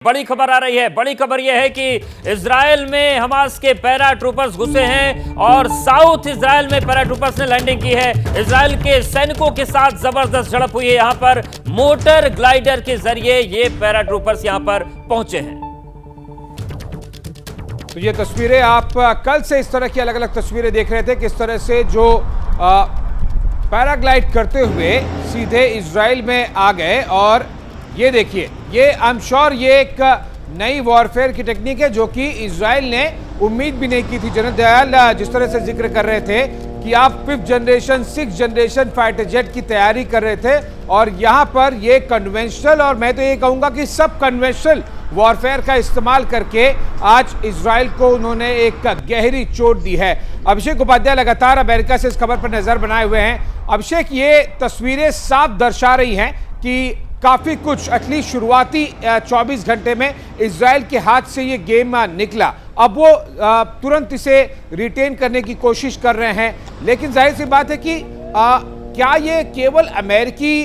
बड़ी खबर आ रही है। बड़ी खबर यह है कि इजराइल में हमास के पैराट्रूपर्स घुसे हैं और साउथ इजराइल में पैराट्रूपर्स ने लैंडिंग की है। इजराइल के सैनिकों के साथ जबरदस्त झड़प हुई है। यहां पर मोटर ग्लाइडर के जरिए ये पैराट्रूपर्स यहां पर पहुंचे हैं। तो ये तस्वीरें आप कल से इस तरह की अलग अलग तस्वीरें देख रहे थे, किस तरह से जो पैराग्लाइड करते हुए सीधे इजराइल में आ गए। और ये देखिए, ये आई एम श्योर ये एक नई वॉरफेयर की टेक्निक है जो कि इजराइल ने उम्मीद भी नहीं की थी। जनरल दयाल जिस तरह से जिक्र कर रहे थे कि आप 5th generation 6th generation fighter jet की तैयारी कर रहे थे और यहां पर ये कन्वेंशनल, और मैं तो ये कहूंगा कि सब कन्वेंशनल वॉरफेयर का इस्तेमाल करके आज इजराइल को उन्होंने एक गहरी चोट दी है। अभिषेक उपाध्याय लगातार अमेरिका से इस खबर पर नजर बनाए हुए हैं। अभिषेक, ये तस्वीरें साफ दर्शा रही हैं कि काफी कुछ एटलीस्ट शुरुआती 24 घंटे में इजराइल के हाथ से ये गेम निकला। अब वो तुरंत इसे रिटेन करने की कोशिश कर रहे हैं, लेकिन जाहिर सी बात है कि क्या ये केवल अमेरिकी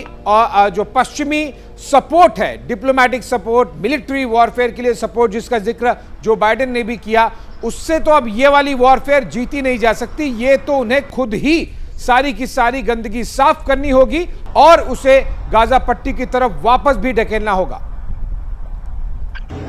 जो पश्चिमी सपोर्ट है, डिप्लोमेटिक सपोर्ट, मिलिट्री वॉरफेयर के लिए सपोर्ट जिसका जिक्र जो बाइडेन ने भी किया, उससे तो अब ये वाली वॉरफेयर जीती नहीं जा सकती। ये तो उन्हें खुद ही सारी की सारी गंदगी साफ करनी होगी और उसे गाजा पट्टी की तरफ वापस भी ढकेलना होगा।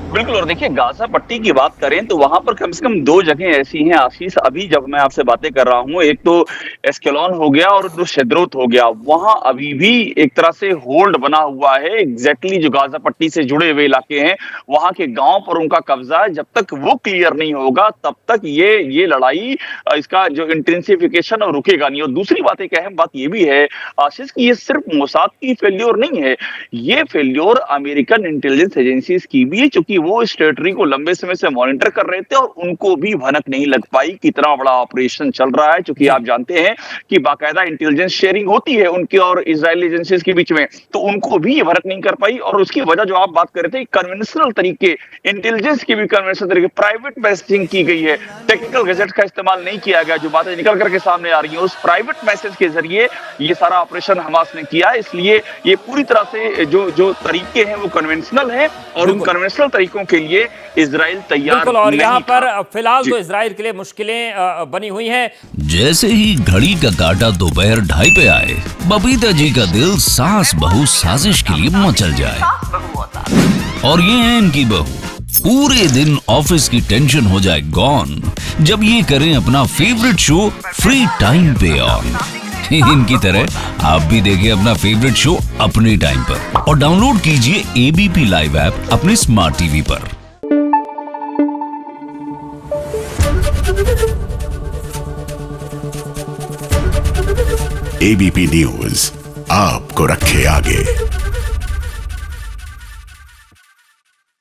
बिल्कुल। और देखिए, गाजा पट्टी की बात करें तो वहां पर कम से कम 2 जगह ऐसी हैं आशीष, अभी जब मैं आपसे बातें कर रहा हूं, एक तो एस्केलॉन हो गया और जो शेद्रोत हो गया, वहां अभी भी एक तरह से होल्ड बना हुआ है। एग्जैक्टली जो गाजा पट्टी से जुड़े हुए इलाके हैं वहां के गांव पर उनका कब्जा है। जब तक वो क्लियर नहीं होगा तब तक ये लड़ाई, इसका जो इंटेंसिफिकेशन और रुकेगा नहीं। और दूसरी बात, एक अहम बात ये भी है आशीष की ये सिर्फ मोसाद की फेल्योर नहीं है, ये फेल्योर अमेरिकन इंटेलिजेंस एजेंसीज की भी है, क्योंकि वो इस टेरिटरी को लंबे समय से मॉनिटर कर रहे थे और उनको भी भनक नहीं लग पाई कितना बड़ा ऑपरेशन चल रहा है। क्योंकि आप जानते हैं कि बाकायदा इंटेलिजेंस शेयरिंग होती है उनकी और इजरायली एजेंसीज के बीच में, तो उनको भी ये भनक नहीं कर पाई। और उसकी वजह जो आप बात कर रहे थे, कन्वेंशनल तरीके, इंटेलिजेंस की भी कन्वेंशनल तरीके, प्राइवेट मैसेजिंग की गई है, टेक्निकल गैजेट का इस्तेमाल नहीं किया गया। जो बातें निकल करके सामने आ रही है, उस प्राइवेट मैसेज के जरिए ये सारा ऑपरेशन हमास ने किया। इसलिए ये पूरी तरह से जो तरीके हैं वो कन्वेंशनल है और उन कन्वेंशनल तरीकों के लिए इजराइल तैयार नहीं था। और यहाँ पर फिलहाल तो इजराइल के लिए मुश्किलें बनी हुई हैं। जैसे ही घड़ी का काटा दोपहर 2:30 पे आए, बबीता जी का दिल सास बहू साजिश के लिए मचल जाए। और ये है इनकी बहू, पूरे दिन ऑफिस की टेंशन हो जाए गॉन जब ये करें अपना फेवरेट शो फ्री टाइम पे ऑन। इनकी तरह आप भी देखिए अपना फेवरेट शो अपने टाइम पर और डाउनलोड कीजिए एबीपी लाइव ऐप अपने स्मार्ट टीवी पर। एबीपी न्यूज आपको रखे आगे।